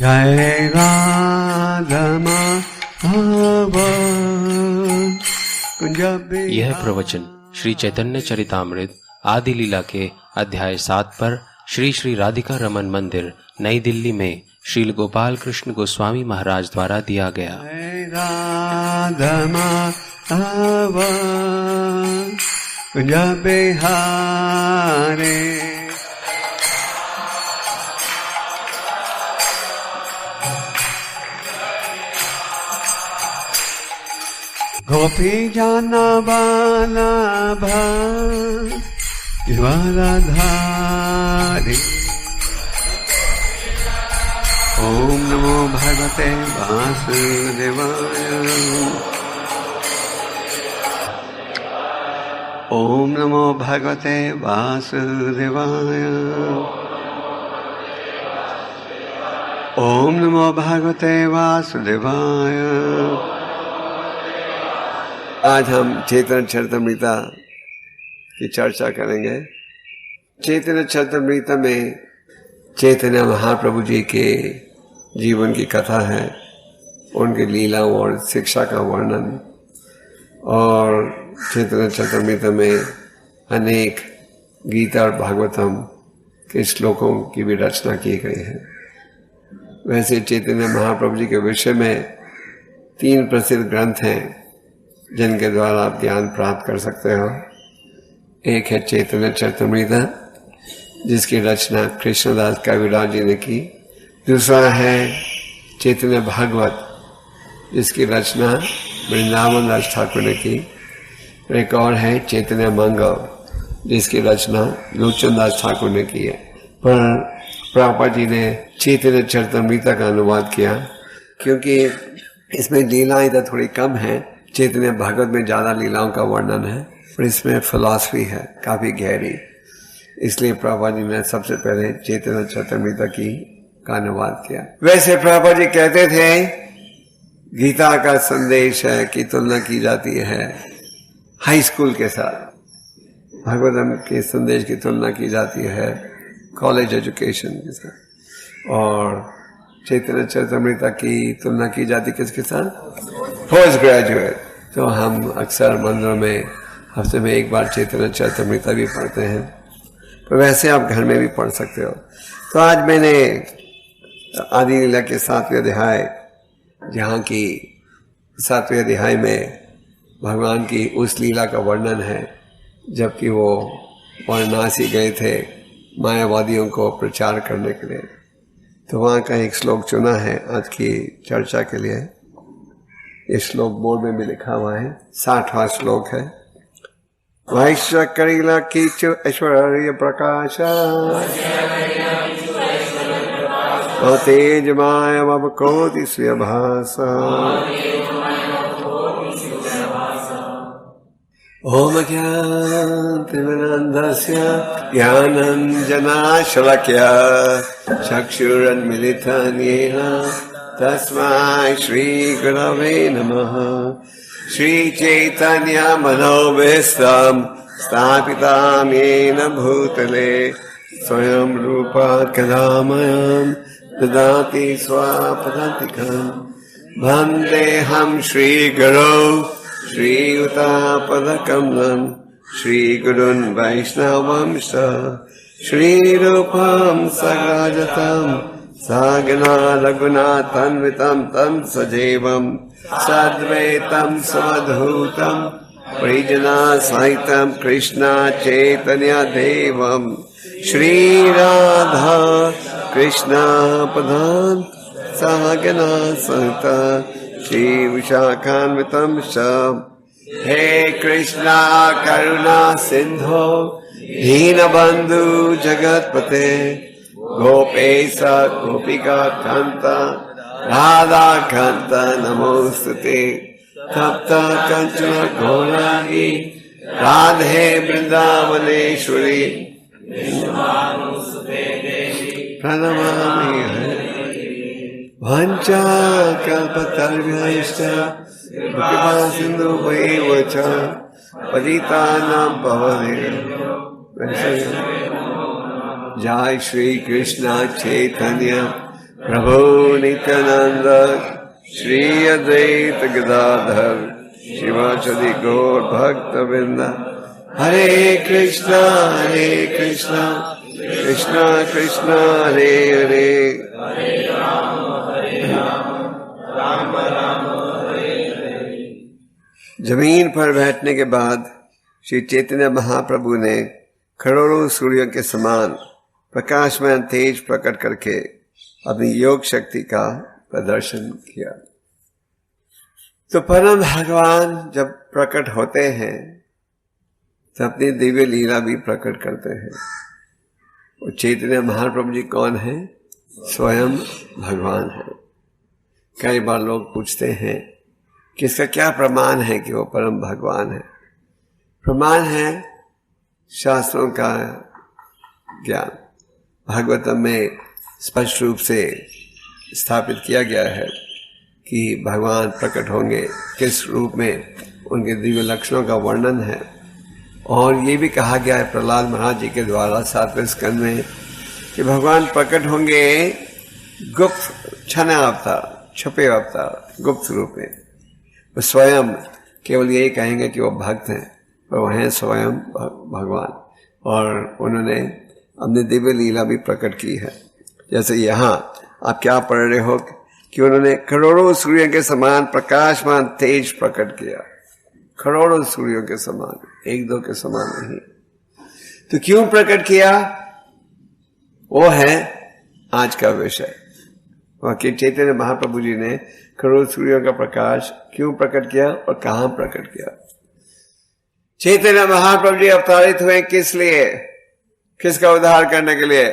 जय राधा माधव। यह प्रवचन श्री चैतन्य चरितामृत आदि लीला के अध्याय 7 पर श्री श्री राधिका रमन मंदिर नई दिल्ली में श्रील गोपाल कृष्ण गोस्वामी महाराज द्वारा दिया गया। राधा माधव कुंज बिहारी। गोपी जाना बालाभ युवराधारी। ओम नमो भगवते वासुदेवाय। ओम नमो भगवते वासुदेवाय। ओम नमो भगवते वासुदेवाय। आज हम चैतन्य चरितामृत की चर्चा करेंगे। चैतन्य चरितामृत में चैतन्य महाप्रभु जी के जीवन की कथा है, उनकी लीलाओं और शिक्षा का वर्णन, और चैतन्य चरितामृत में अनेक गीता और भागवतम के श्लोकों की भी रचना की गई है। वैसे चैतन्य महाप्रभु जी के विषय में 3 प्रसिद्ध ग्रंथ हैं जिनके द्वारा आप ज्ञान प्राप्त कर सकते हो। एक है चैतन्य चरितामृत, जिसकी रचना कृष्णदास कविराज जी ने की। दूसरा है चैतन्य भागवत, जिसकी रचना वृंदावन दास ठाकुर ने की। एक और है चैतन्य मंगल, जिसकी रचना लोचन दास ठाकुर ने की है। पर प्रभुपाद जी ने चैतन्य चरितामृत का अनुवाद किया, क्योंकि इसमें लीलाएं तो थोड़ी कम है। चैतन्य भागवत में ज्यादा लीलाओं का वर्णन है, और इसमें फिलॉसफी है काफी गहरी। इसलिए प्रभुपाद जी ने सबसे पहले चैतन्य चरितामृत का अनुवाद किया। वैसे प्रभुपाद जी कहते थे गीता का संदेश है कि तुलना की जाती है हाई स्कूल के साथ, भागवतम के संदेश की तुलना की जाती है कॉलेज एजुकेशन के साथ, और चैतन्य चरितामृत की तुलना की जाती किसके साथ? Post graduate. तो हम अक्सर मंदिरों में हफ्ते में एक बार चैतन्य चरितामृत भी पढ़ते हैं, पर वैसे आप घर में भी पढ़ सकते हो। तो आज मैंने आदि लीला के 7वें अध्याय, जहाँ की 7वें अध्याय में भगवान की उस लीला का वर्णन है जबकि वो वाराणसी गए थे मायावादियों को प्रचार करने के लिए। तो वहाँ का एक श्लोक चुना है आज की चर्चा के लिए। ये श्लोक बोर्ड में भी लिखा हुआ है, 60वां श्लोक है। वैश्य करीला कीचु ऐश्वर्य प्रकाश तेज मायम कोटि स्वभास। ओम ज्ञानतिमिरान्धस्य ज्ञानाञ्जनशलाकया चक्षुरुन्मीलितं येन तस्मै श्रीगुरवे नमः। श्रीचैतन्यमनोभीष्टं स्थापितं येन भूतले स्वयं रूपा कदामयं ददाति स्वापदान्तिकं। वन्देऽहं श्रीगुरौ श्रीयुतापदकमलं श्रीगुरुन् वैष्णवंश श्रीरूपं सगजतं सागना रघुनाथान्वितं तं सजीवं सद्वैतं समधूतं परिजनसहितं कृष्ण चैतन्य देवं श्रीराधा कृष्ण पदान् सागना सहिता श्री विशाखान्वितं च। हे कृष्णा करुणा सिंधो दीनबंधु जगतपते गोपेश गोपिका कांत राधा कांत नमोस्तुते। तप्त कंचन गौरांगी राधे वृंदावनेश्वरी प्रणमामि हरे। वंचा कल्पतरुभ्यश्च कृपा सिन्धुभ्यैव च पतितानां पावनेभ्यो। जय श्री कृष्ण चैतन्य प्रभु नित्यानंद श्री अद्वैत गदाधर शिवाचरी गौर भक्त वृंद। हरे कृष्णा कृष्णा कृष्णा हरे हरे, राम राम हरे हरे। जमीन पर बैठने के बाद श्री चैतन्य महाप्रभु ने करोड़ों सूर्यों के समान प्रकाशमान तेज प्रकट करके अपनी योग शक्ति का प्रदर्शन किया। तो परम भगवान जब प्रकट होते हैं तो अपनी दिव्य लीला भी प्रकट करते हैं। और चैतन्य महाप्रभु जी कौन है? स्वयं भगवान है। कई बार लोग पूछते हैं कि इसका क्या प्रमाण है कि वो परम भगवान है? प्रमाण है शास्त्रों का ज्ञान। भागवतम में स्पष्ट रूप से स्थापित किया गया है कि भगवान प्रकट होंगे, किस रूप में, उनके दिव्य लक्षणों का वर्णन है। और ये भी कहा गया है प्रहलाद महाराज जी के द्वारा 7वें स्कंद में कि भगवान प्रकट होंगे गुप्त क्षण अवतार, छुपे अवतार, गुप्त रूप में। वो स्वयं केवल यही कहेंगे कि वो भक्त हैं, पर वो हैं स्वयं भगवान। और उन्होंने अपनी दिव्य लीला भी प्रकट की है। जैसे यहाँ आप क्या पढ़ रहे हो कि उन्होंने करोड़ों सूर्यों के समान प्रकाशमान तेज प्रकट किया। करोड़ों सूर्यों के समान, एक दो के समान नहीं। तो क्यों प्रकट किया, वो है आज का विषय। कि चैतन्य महाप्रभु जी ने करोड़ों सूर्यों का प्रकाश क्यों प्रकट किया और कहाँ प्रकट किया। चैतन्य महाप्रभु जी अवतारित हुए किस लिए, किसका उद्धार करने के लिए?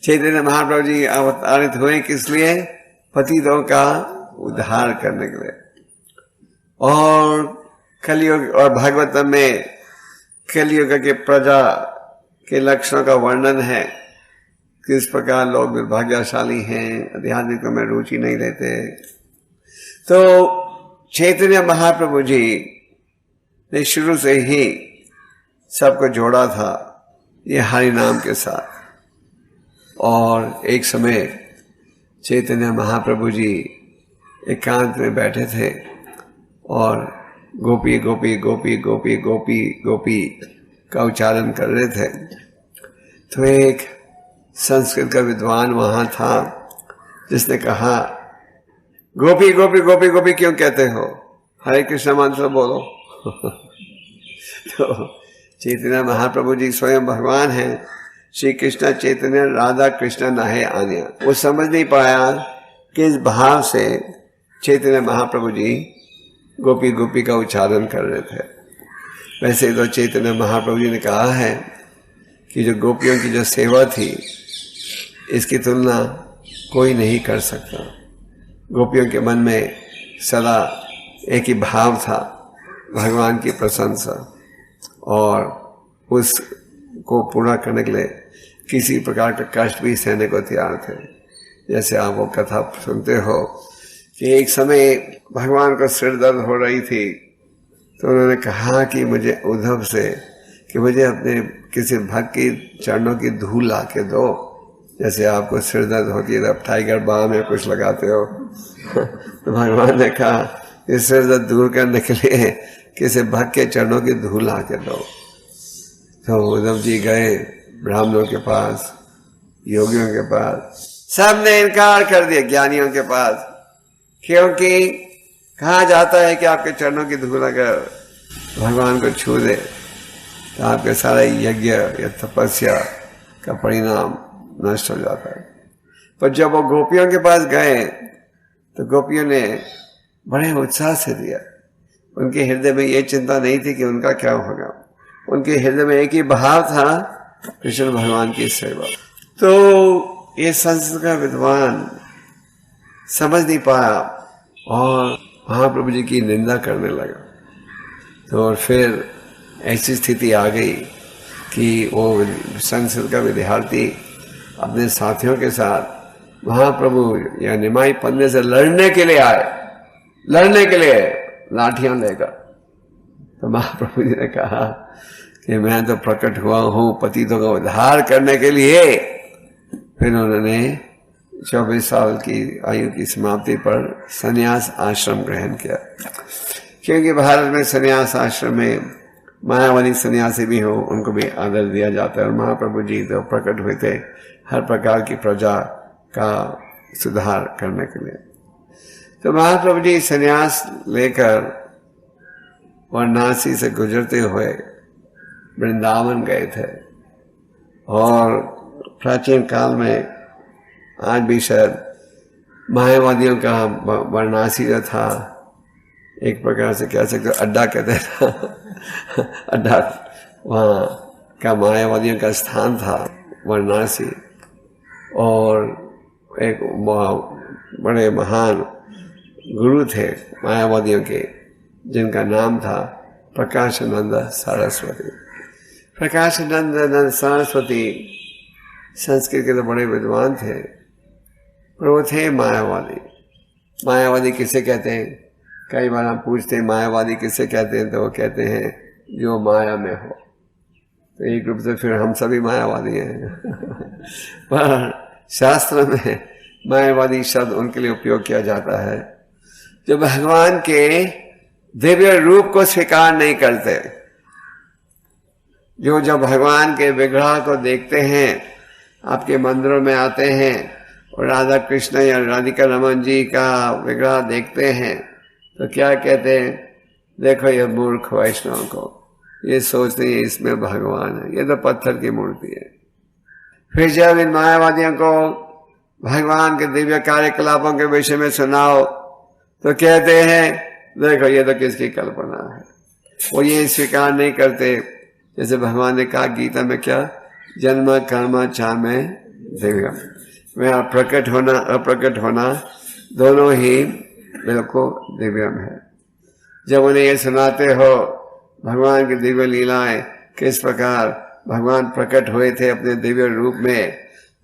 चैतन्य महाप्रभु जी अवतारित हुए किस लिए? पतितों का उद्धार करने के लिए। और कलियुग और भागवतम में कलियुग के प्रजा के लक्षणों का वर्णन है, किस प्रकार लोग दुर्भाग्यशाली हैं, आध्यात्मिक में रुचि नहीं लेते। तो चैतन्य महाप्रभु जी ने शुरू से ही सबको जोड़ा था ये हरि नाम के साथ। और एक समय चैतन्य महाप्रभु जी एकांत में बैठे थे और गोपी गोपी गोपी गोपी गोपी गोपी का उच्चारण कर रहे थे। तो एक संस्कृत का विद्वान वहां था जिसने कहा, गोपी गोपी गोपी गोपी क्यों कहते हो, हरे कृष्ण मंत्र बोलो। तो चैतन्य महाप्रभु जी स्वयं भगवान हैं, श्री कृष्ण चैतन्य राधा कृष्ण नहे आन्या। वो समझ नहीं पाया कि इस भाव से चैतन्य महाप्रभु जी गोपी गोपी का उच्चारण कर रहे थे। वैसे तो चैतन्य महाप्रभु जी ने कहा है कि जो गोपियों की जो सेवा थी इसकी तुलना कोई नहीं कर सकता। गोपियों के मन में सदा एक ही भाव था, भगवान की प्रशंसा, और उसको पूरा करने के लिए किसी प्रकार का कष्ट भी सहने को तैयार थे। जैसे आप वो कथा सुनते हो कि एक समय भगवान को सिर दर्द हो रही थी, तो उन्होंने कहा कि मुझे उद्धव से कि मुझे अपने किसी भक्त की चरणों की धूल ला के दो। जैसे आपको सिर दर्द होती है तो टाइगर बाम या कुछ लगाते हो। तो भगवान ने कहा कि सिर दर्द दूर करने के लिए किसी भक्त के चरणों की धूल ला के दो। तो उद्धव जी गए ब्राह्मणों के पास, योगियों के पास, सबने इनकार कर दिया, ज्ञानियों के पास, क्योंकि कहा जाता है कि आपके चरणों की धूल अगर भगवान को छू दे तो आपके सारे यज्ञ या तपस्या का परिणाम नष्ट हो जाता है। पर जब वो गोपियों के पास गए तो गोपियों ने बड़े उत्साह से दिया। उनके हृदय में ये चिंता नहीं थी कि उनका क्या होगा, उनके हृदय में एक ही भाव था, कृष्ण भगवान की सेवा। तो ये संस्कृत का विद्वान समझ नहीं पाया और महाप्रभु जी की निंदा करने लगा। तो फिर ऐसी स्थिति आ गई कि वो संस्कृत का विद्यार्थी अपने साथियों के साथ महाप्रभु या निमाई पन्ने से लड़ने के लिए आए, लड़ने के लिए लाठियां लेकर। तो महाप्रभु जी ने कहा कि मैं तो प्रकट हुआ हूं पतितों का उद्धार करने के लिए। फिर उन्होंने 24 साल की आयु की समाप्ति पर संन्यास आश्रम ग्रहण किया, क्योंकि भारत में संन्यास आश्रम में मायावादी सन्यासी भी हो उनको भी आदर दिया जाता है। और महाप्रभु जी तो प्रकट हुए थे हर प्रकार की प्रजा का सुधार करने के लिए। तो महाप्रभु जी सन्यास लेकर वाराणसी से गुजरते हुए वृंदावन गए थे। और प्राचीन काल में आज भी शायद मायावादियों का वाराणसी जो था एक प्रकार से कह सकते अड्डा कहते थे अड्डा, वहाँ का मायावादियों का स्थान था वाराणसी। और एक बड़े महान गुरु थे मायावादियों के, जिनका नाम था प्रकाशानंद सरस्वती। प्रकाशानंद सरस्वती संस्कृत के तो बड़े विद्वान थे, पर वो थे मायावादी। मायावादी किसे कहते हैं? कई बार हम पूछते हैं मायावादी किसे कहते हैं, तो वो कहते हैं जो माया में हो। तो एक रूप से फिर हम सभी मायावादी हैं पर शास्त्र में मायावादी शब्द उनके लिए उपयोग किया जाता है जो भगवान के दिव्य रूप को स्वीकार नहीं करते, जो जब भगवान के विग्रह को देखते हैं, आपके मंदिरों में आते हैं और राधा कृष्ण या राधिका रमन जी का विग्रह देखते हैं, तो क्या कहते हैं? देखो ये मूर्ख वैष्णव को ये सोचते हैं इसमें भगवान है, ये तो पत्थर की मूर्ति है। फिर जब इन मायावादियों को भगवान के दिव्य कार्यकलापों के विषय में सुनाओ तो कहते हैं देखो ये तो किसकी कल्पना है। वो ये स्वीकार नहीं करते, जैसे भगवान ने कहा गीता में क्या, जन्म कर्म चामे दिव्यम, में प्रकट होना अप्रकट होना दोनों ही बिल्कुल दिव्यम है। जब उन्हें ये सुनाते हो भगवान की दिव्य लीलाएं, किस प्रकार भगवान प्रकट हुए थे अपने दिव्य रूप में,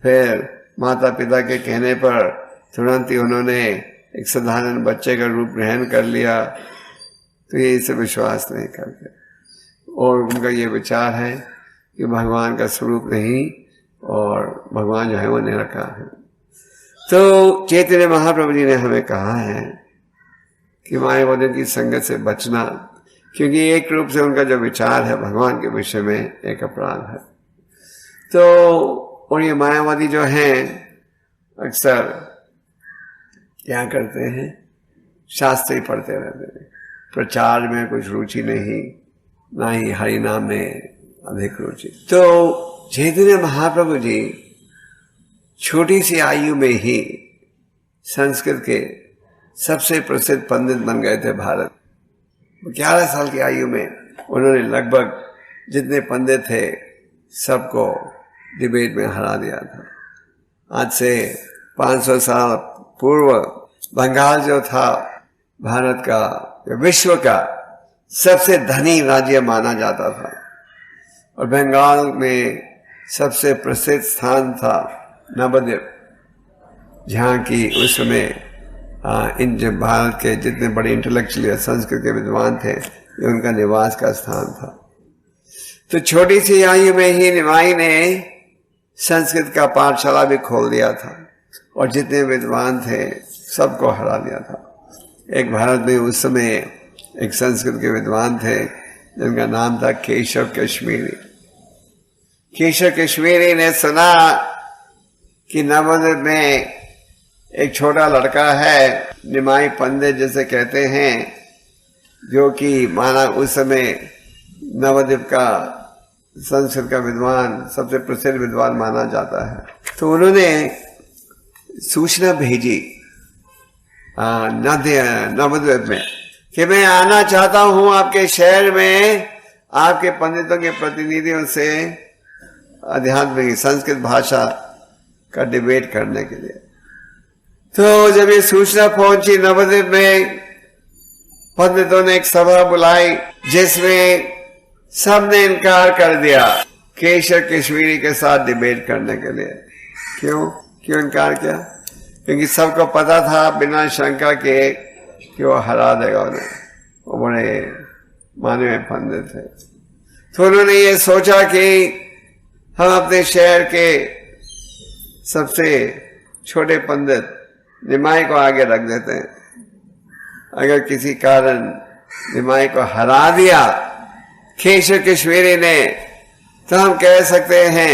फिर माता पिता के कहने पर तुरंत ही उन्होंने एक साधारण बच्चे का रूप ग्रहण कर लिया, तो ये इसे विश्वास नहीं करते। और उनका ये विचार है कि भगवान का स्वरूप नहीं और भगवान जो है वो निराकार है। तो चैतन्य महाप्रभु जी ने हमें कहा है कि मायावादियों की संगत से बचना, क्योंकि एक रूप से उनका जो विचार है भगवान के विषय में एक अपराध है। तो और ये मायावादी जो हैं अक्सर क्या करते हैं, शास्त्र ही पढ़ते रहते हैं, प्रचार में कुछ रुचि नहीं, ना ही हरि नाम में अधिक रुचि। तो चैतन्य महाप्रभु जी छोटी सी आयु में ही संस्कृत के सबसे प्रसिद्ध पंडित बन गए थे भारत। 11 साल की आयु में उन्होंने लगभग जितने पंडित थे सबको डिबेट में हरा दिया था। आज से 500 साल पूर्व बंगाल जो था भारत का, विश्व का सबसे धनी राज्य माना जाता था, और बंगाल में सबसे प्रसिद्ध स्थान था नवद्वीप, जहाँ की उस समय इन जो भारत के जितने बड़े इंटेलेक्चुअल संस्कृत के विद्वान थे, ये उनका निवास का स्थान था। तो छोटी सी आयु में ही निमाई ने संस्कृत का पाठशाला भी खोल दिया था और जितने विद्वान थे सबको हरा दिया था। एक भारत में उस समय एक संस्कृत के विद्वान थे जिनका नाम था केशव कश्मीरी। केशव कश्मीरी ने सुना कि नवद्वीप में एक छोटा लड़का है, निमाई पंडित जैसे कहते हैं, जो कि माना उस समय नवद्वीप का संस्कृत का विद्वान, सबसे प्रसिद्ध विद्वान माना जाता है। तो उन्होंने सूचना भेजी नवद्वीप में कि मैं आना चाहता हूं आपके शहर में, आपके पंडितों के प्रतिनिधियों से आध्यात्मिक संस्कृत भाषा का डिबेट करने के लिए। तो जब ये सूचना पहुंची नवद्वीप में, पंडितों ने एक सभा बुलाई जिसमें सबने इनकार कर दिया केशव कश्मीरी के साथ डिबेट करने के लिए। क्यों इनकार किया? क्योंकि सबको पता था बिना शंका के कि वो हरा देगा उन्हें, वो बड़े माने हुए पंडित थे। तो उन्होंने ये सोचा कि हम अपने शहर के सबसे छोटे पंडित निमाई को आगे रख देते हैं। अगर किसी कारण निमाई को हरा दिया केशव कश्मीरी ने, तो हम कह सकते हैं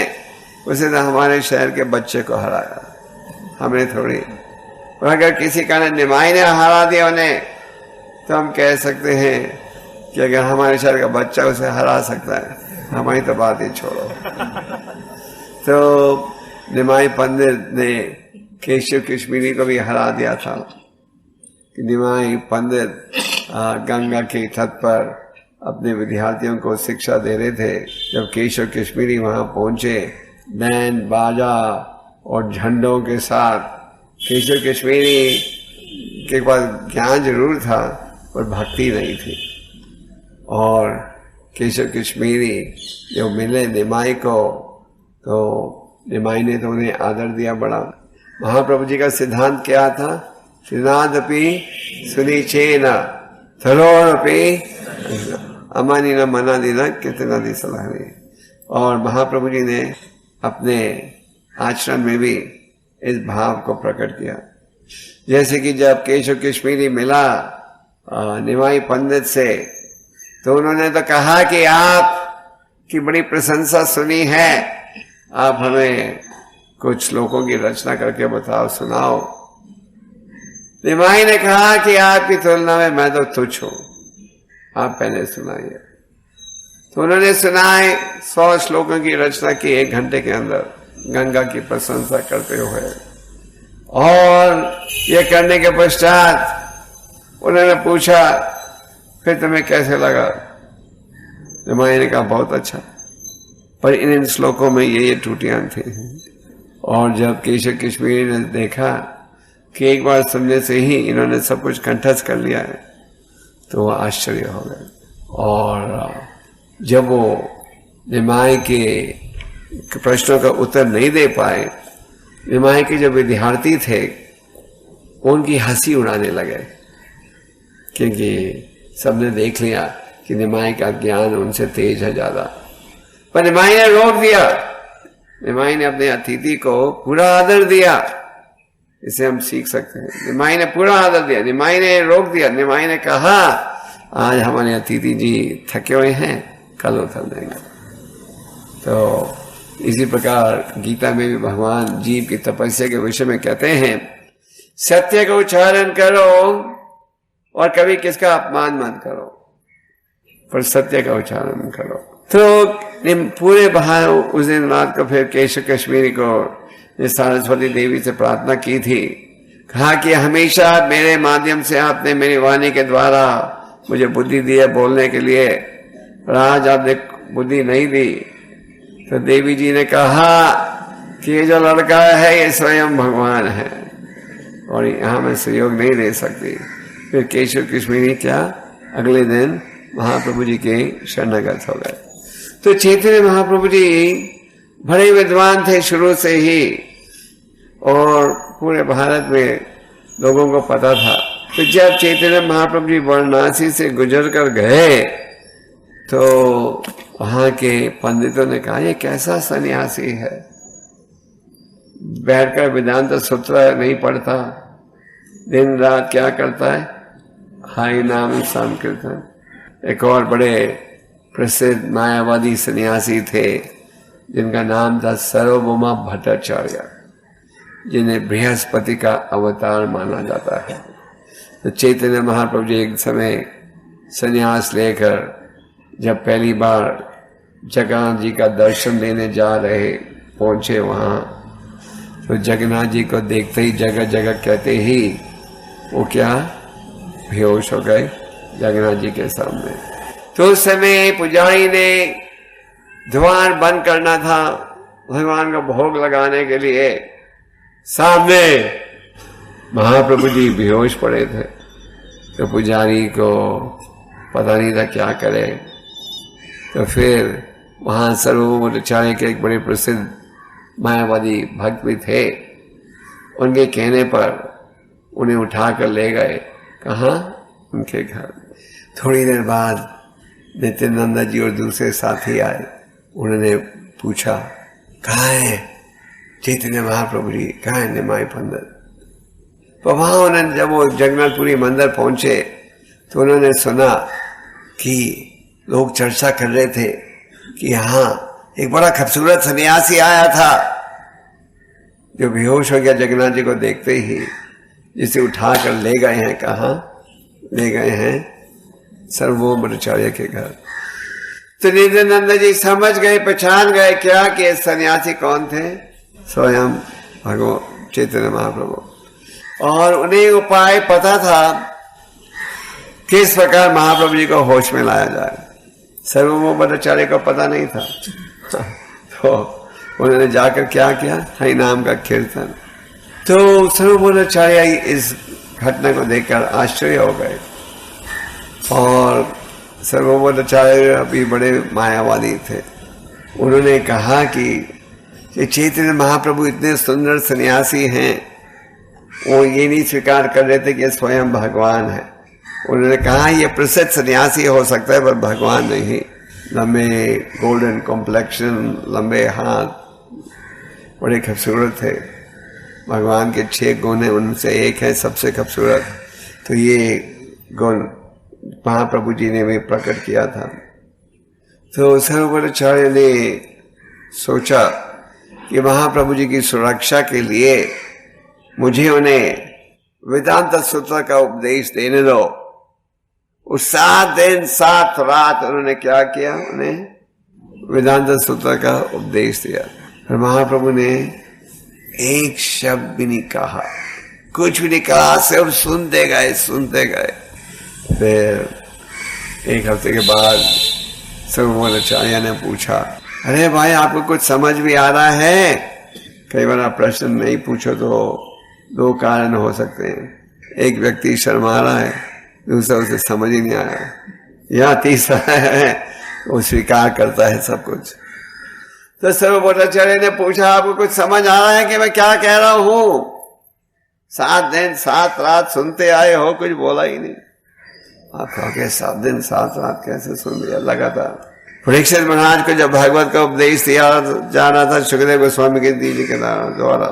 उसे तो हमारे शहर के बच्चे को हराया, हमने थोड़ी। और अगर किसी कारण निमाई ने हरा दिया उन्हें, तो हम कह सकते हैं कि अगर हमारे शहर का बच्चा उसे हरा सकता है, हमारी तो बात ही छोड़ो। तो निमाई पंडित ने केशव कश्मीरी को भी हरा दिया था। निमाई पंडित गंगा के तट पर अपने विद्यार्थियों को शिक्षा दे रहे थे। जब केशव कश्मीरी वहां पहुंचे, बैंड बाजा और झंडों के साथ, केशव कश्मीरी के पास ज्ञान जरूर था पर भक्ति नहीं थी। और केशव कश्मीरी जब मिले निमाई को, तो निमाई ने तो उन्हें आदर दिया बड़ा। महाप्रभु जी का सिद्धांत क्या था? श्रीनाथपि सुनिचेन थरोरपि अमानी न मना दीना कितना दी सलाह। और महाप्रभु जी ने अपने आश्रम में भी इस भाव को प्रकट किया। जैसे कि जब केशव कश्मीरी मिला निमाई पंडित से, तो उन्होंने तो कहा कि आपकी बड़ी प्रशंसा सुनी है, आप हमें कुछ श्लोकों की रचना करके बताओ, सुनाओ। निमाई ने कहा कि आपकी तुलना में मैं तो तुच्छ हूं, आप पहले सुनाइए। तो उन्होंने सुनाए 100 श्लोकों की रचना की 1 घंटे के अंदर, गंगा की प्रशंसा करते हुए। और ये करने के पश्चात उन्होंने पूछा, फिर तुम्हें कैसे लगा? निमाई ने कहा बहुत अच्छा, पर इन श्लोकों में ये त्रुटियां थी। और जब केशव कश्मीरी ने देखा कि एक बार सुनने से ही इन्होंने सब कुछ कंठस्थ कर लिया है, तो वो आश्चर्य हो गए। और जब वो निमाई के प्रश्नों का उत्तर नहीं दे पाए, निमाई के जो विद्यार्थी थे उनकी हंसी उड़ाने लगे, क्योंकि सबने देख लिया कि निमाई का ज्ञान उनसे तेज है ज्यादा। पर निमाई ने रोक दिया। निमाई ने अपने अतिथि को पूरा आदर दिया। इसे हम सीख सकते हैं। निमाई ने पूरा आदर दिया, निमाई ने रोक दिया। निमाई ने कहा, आज हमारे अतिथि जी थके हुए हैं, कल उतर देंगे। तो इसी प्रकार गीता में भी भगवान जीव की तपस्या के विषय में कहते हैं, सत्य का उच्चारण करो और कभी किसका अपमान मत करो, पर सत्य का उच्चारण करो। तो पूरे बाहर उस दिन रात को फिर केशव कश्मीरी को सरस्वती देवी से प्रार्थना की थी, कहा कि हमेशा मेरे माध्यम से आपने मेरी वाणी के द्वारा मुझे बुद्धि दी है बोलने के लिए, पर आज आपने बुद्धि नहीं दी। तो देवी जी ने कहा कि ये जो लड़का है ये स्वयं भगवान है और यहाँ मैं सहयोग नहीं दे सकती। फिर केशव कश्मीरी क्या अगले दिन महाप्रभु जी के शरणागत हो गए। तो चैतन्य महाप्रभु जी बड़े विद्वान थे शुरू से ही और पूरे भारत में लोगों को पता था। तो जब चैतन्य महाप्रभु जी वाराणसी से गुजर कर गए तो वहां के पंडितों ने कहा, ये कैसा सन्यासी है, बैठकर वेदांत सूत्र नहीं पढ़ता, दिन रात क्या करता है, हाई नाम संकीर्तन। एक और बड़े प्रसिद्ध मायावादी सन्यासी थे जिनका नाम था सार्वभौम भट्टाचार्य, जिन्हें बृहस्पति का अवतार माना जाता है। तो चैतन्य महाप्रभु जी एक समय सन्यास लेकर जब पहली बार जगन्नाथ जी का दर्शन लेने जा रहे पहुंचे वहां, तो जगन्नाथ जी को देखते ही जगह जगह कहते ही वो क्या बेहोश हो गए जगन्नाथ जी के सामने। तो उस समय पुजारी ने द्वार बंद करना था भगवान को भोग लगाने के लिए, सामने महाप्रभु जी बेहोश पड़े थे। तो पुजारी को पता नहीं था क्या करे। तो फिर वहां सर्वभौमाचार्य के एक बड़े प्रसिद्ध मायावादी भक्त भी थे, उनके कहने पर उन्हें उठाकर ले गए। कहाँ? उनके घर। थोड़ी देर बाद नित्यानंद जी और दूसरे साथी आए। उन्होंने पूछा, कहाँ है चैतन्य महाप्रभु जी कहाँ है निमाई पंडित। तो वहां उन्होंने जब वो जगन्नाथपुरी मंदिर पहुंचे तो उन्होंने सुना कि लोग चर्चा कर रहे थे कि यहाँ एक बड़ा खूबसूरत सन्यासी आया था जो बेहोश हो गया जगन्नाथ जी को देखते ही, जिसे उठाकर ले गए हैं। कहाँ ले गए हैं? सर्वभौम भट्टाचार्य के घर। तो नित्यानंद जी समझ गए, पहचान गए क्या कि सन्यासी कौन थे? स्वयं भगवान चैतन्य महाप्रभु। और उन्हें उपाय पता था किस प्रकार महाप्रभु जी को होश में लाया जाए। सर्वभौम भट्टाचार्य को पता नहीं था तो उन्होंने जाकर क्या किया? हरि नाम का कीर्तन। तो सर्वभौम भट्टाचार्य इस घटना को देखकर आश्चर्य हो गए। और सर्वभौम भट्टाचार्य अभी बड़े मायावादी थे। उन्होंने कहा कि चैतन्य महाप्रभु इतने सुंदर सन्यासी हैं, वो ये नहीं स्वीकार कर रहे थे कि स्वयं भगवान है। उन्होंने कहा ये प्रसिद्ध सन्यासी हो सकता है पर भगवान नहीं। लंबे गोल्डन कॉम्प्लेक्शन, लंबे हाथ, बड़े खूबसूरत थे। भगवान के 6 गुण हैं, उनसे एक है सबसे खूबसूरत। तो ये गुण महाप्रभु जी ने भी प्रकट किया था। तो सर्वभट्टाचार्य ने सोचा कि महाप्रभु जी की सुरक्षा के लिए मुझे उन्हें वेदांत सूत्र का उपदेश देने दो। उस 7 दिन 7 रात उन्होंने क्या किया? उन्हें वेदांत सूत्र का उपदेश दिया। और महाप्रभु ने एक शब्द भी नहीं कहा, कुछ भी नहीं कहा, सिर्फ सुनते गए सुनते गए। फिर 1 हफ्ते के बाद सर्वभट्टाचार्य ने पूछा, अरे भाई आपको कुछ समझ भी आ रहा है? कई बार आप प्रश्न नहीं पूछो तो 2 कारण हो सकते हैं। एक व्यक्ति शर्मा रहा है, दूसरा उसे समझ ही नहीं आया, या तीसरा है वो स्वीकार करता है सब कुछ। तो सर्वभट्टाचार्य ने पूछा, आपको कुछ समझ आ रहा है कि मैं क्या कह रहा हूं? 7 दिन 7 रात सुनते आए हो, कुछ बोला ही नहीं। आप कहोगे 7 दिन 7 रात कैसे सुन लिया लगातार? परीक्षित महाराज को जब भागवत का उपदेश दिया जा रहा था सुखदेव गोस्वामी के जी के द्वारा,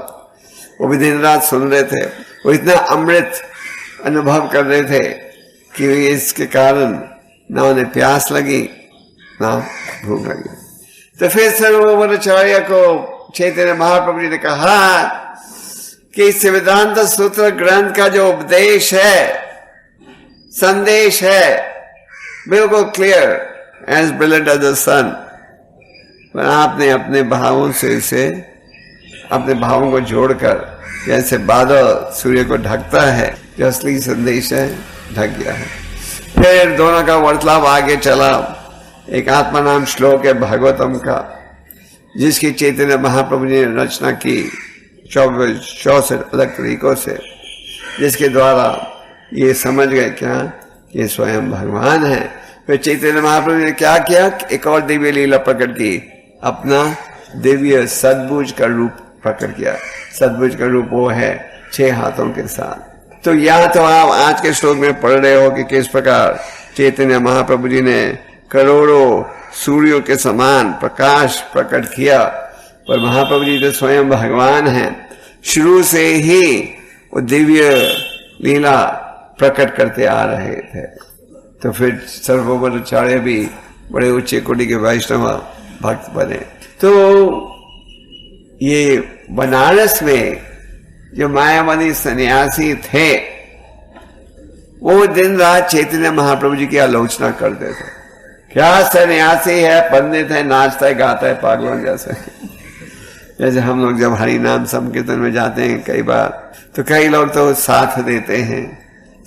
वो भी दिन रात सुन रहे थे। वो इतना अमृत अनुभव कर रहे थे कि इसके कारण ना उन्हें प्यास लगी ना भूख लगी। तो फिर सर्वभट्टाचार्य को चैतन्य महाप्रभु जी ने कहा कि इस वेदांत सूत्र ग्रंथ का जो उपदेश है, संदेश है, बिल्कुल clear, as brilliant as the sun. पर आपने अपने भावों से इसे, अपने भावों को जोड़कर, जैसे बादल सूर्य को ढकता है, जो असली संदेश है ढक गया है। फिर दोनों का वार्तालाप आगे चला। एक आत्मा नाम श्लोक है भागवतम का, जिसकी चैतन्य महाप्रभु जी ने रचना की 64 अलग तरीकों से, जिसके द्वारा ये समझ गए क्या ये स्वयं भगवान है। फिर चैतन्य महाप्रभु ने क्या किया? एक और दिव्य लीला प्रकट की, अपना दिव्य सद्भुज का रूप प्रकट किया। सद्भुज का रूप वो है 6 हाथों के साथ। तो या तो आप आज के श्लोक में पढ़ रहे हो कि किस प्रकार चैतन्य महाप्रभु जी ने करोड़ों सूर्यों के समान प्रकाश प्रकट किया, पर महाप्रभु जी तो स्वयं भगवान हैं। शुरू से ही वो दिव्य लीला प्रकट करते आ रहे थे। तो फिर सर्वभट्टाचार्य भी बड़े उच्च कोटि के वैष्णव भक्त बने। तो ये बनारस में जो मायावादी सन्यासी थे, वो दिन रात चैतन्य महाप्रभु जी की आलोचना करते थे। क्या सन्यासी है, पंडित है, नाचता है, गाता है पागलों जैसे। जैसे हम लोग जब हरि नाम संकीर्तन में जाते हैं कई बार, तो कई लोग तो साथ देते हैं,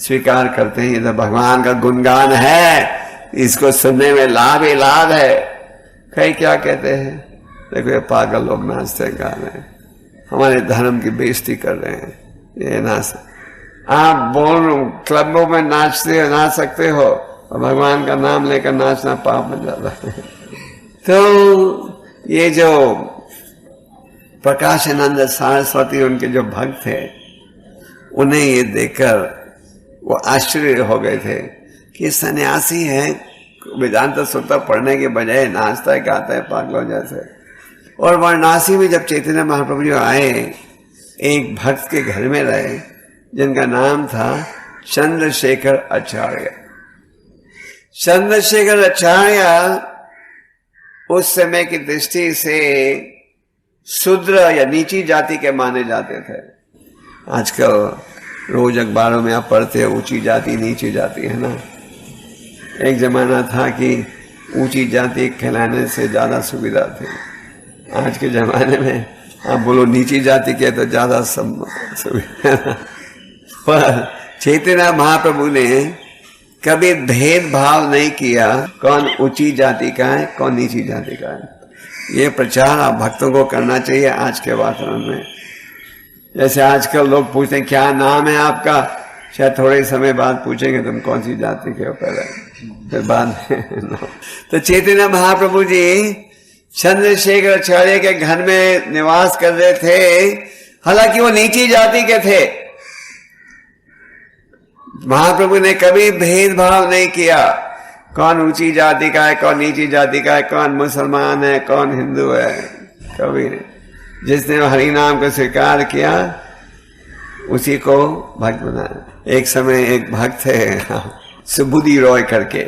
स्वीकार करते हैं ये तो भगवान का गुणगान है, इसको सुनने में लाभ ही लाभ है। कई क्या कहते हैं, देखो ये पागल लोग नाचते हैं, गा रहे हैं, हमारे धर्म की बेइज्जती कर रहे हैं, ये नाच। आप बोल क्लबों में नाचते हो, नाच सकते हो, और भगवान का नाम लेकर नाचना पाप बन जाता है। तो ये जो प्रकाशानंद सरस्वती उनके जो भक्त थे, उन्हें ये देखकर वो आश्चर्य हो गए थे कि सन्यासी है, वेदांत सूत्र पढ़ने के बजाय नाचता है, गाता है पागलों जैसे। और वाराणसी में जब चैतन्य महाप्रभु जी आए, एक भक्त के घर में रहे जिनका नाम था चंद्रशेखर आचार्य। चंद्रशेखर आचार्य उस समय की दृष्टि से शूद्र या नीची जाति के माने जाते थे। आजकल रोज अखबारों में आप पढ़ते हो ऊंची जाति नीची जाति, है ना। एक जमाना था कि ऊंची जाति कहलाने से ज्यादा सुविधा थी। आज के जमाने में आप बोलो नीची जाति के तो ज्यादा सुविधा। पर चैतन्य महाप्रभु ने कभी भेदभाव नहीं किया कौन ऊंची जाति का है कौन नीची जाति का है। ये प्रचार आप भक्तों को करना चाहिए आज के वातावरण में। जैसे आजकल लोग पूछते हैं क्या नाम है आपका, शायद थोड़े समय बाद पूछेंगे तुम कौन सी जाति के हो, पहले फिर बाद में। तो चैतन्य महाप्रभु जी चंद्रशेखर आचार्य के घर में निवास कर रहे थे, हालांकि वो नीची जाति के थे। महाप्रभु ने कभी भेदभाव नहीं किया कौन ऊंची जाति का है कौन नीची जाति का है, कौन मुसलमान है कौन हिंदू है, कभी नहीं। जिसने हरि नाम को स्वीकार किया उसी को भक्त बनाया। एक समय एक भक्त थे सुबुद्धि रॉय करके,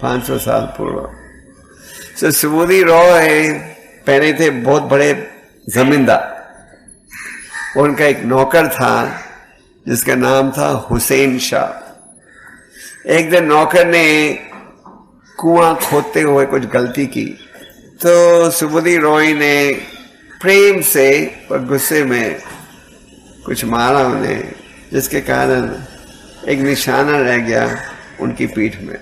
500 साल पूर्व। तो सुबुद्धि रॉय पहले थे बहुत बड़े जमींदार। उनका एक नौकर था जिसका नाम था हुसैन शाह। एक दिन नौकर ने कुआं खोदते हुए कुछ गलती की, तो सुबुद्धि रॉय ने प्रेम से और गुस्से में कुछ मारा उन्हें, जिसके कारण एक निशाना रह गया उनकी पीठ में।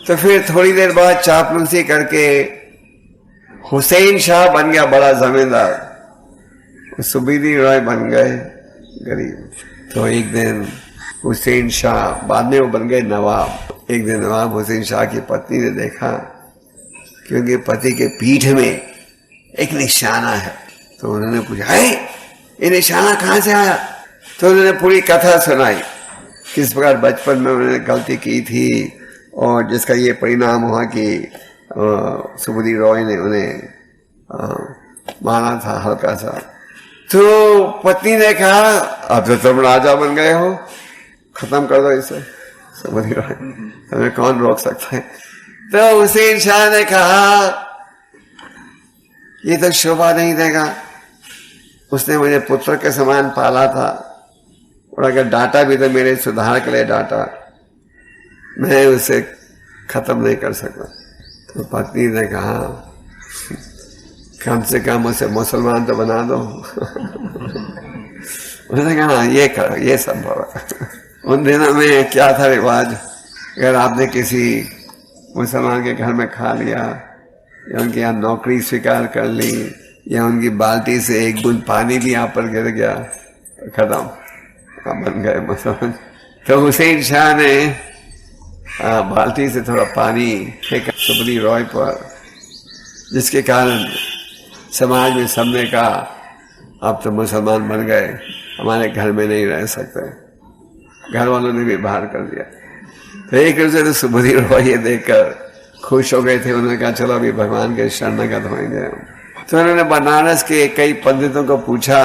तो फिर थोड़ी देर बाद चापलूसी करके हुसैन शाह बन गया बड़ा जमींदार, सुबुद्धि रॉय बन गए गरीब। तो एक दिन हुसैन शाह, बाद में वो बन गए नवाब। एक दिन नवाब हुसैन शाह की पत्नी ने देखा कि उनके पति के पीठ में एक निशाना है। तो उन्होंने पूछा है ये निशाना कहां से आया? तो उन्होंने पूरी कथा सुनाई किस प्रकार बचपन में उन्होंने गलती की थी और जिसका ये परिणाम हुआ कि सुबुद्धि रॉय ने उन्हें मारा था हल्का सा। तो पत्नी ने कहा अब तो तुम राजा बन गए हो, खत्म कर दो इसे। सुबुद्धि रॉय, हमें कौन रोक सकता है? तो हुसैन शाह ने कहा ये तो शोभा नहीं देगा, उसने मुझे पुत्र के समान पाला था और अगर डांटा भी तो मेरे सुधार के लिए डांटा, मैं उसे खत्म नहीं कर सकता। तो पत्नी ने कहा कम से कम उसे मुसलमान तो बना दो। उसने कहा ये करो, ये संभव है। उन दिनों में क्या था रिवाज, अगर आपने किसी मुसलमान के घर में खा लिया या उनके यहाँ नौकरी स्वीकार कर ली या उनकी बाल्टी से एक बूंद पानी भी यहाँ पर गिर गया तो खत्म, बन गए मुसलमान। तो हुसैन शाह ने बाल्टी से थोड़ा पानी फेंका सुबुद्धि रॉय पर, जिसके कारण समाज में सबने कहा अब तो मुसलमान बन गए, हमारे घर में नहीं रह सकते। घर वालों ने भी बाहर कर दिया। तो एक रूप से तो सुबुद्धि रॉय ये देखकर खुश हो गए थे। उन्होंने कहा चलो अभी भगवान के शरणागत होंगे। तो उन्होंने बनारस के कई पंडितों को पूछा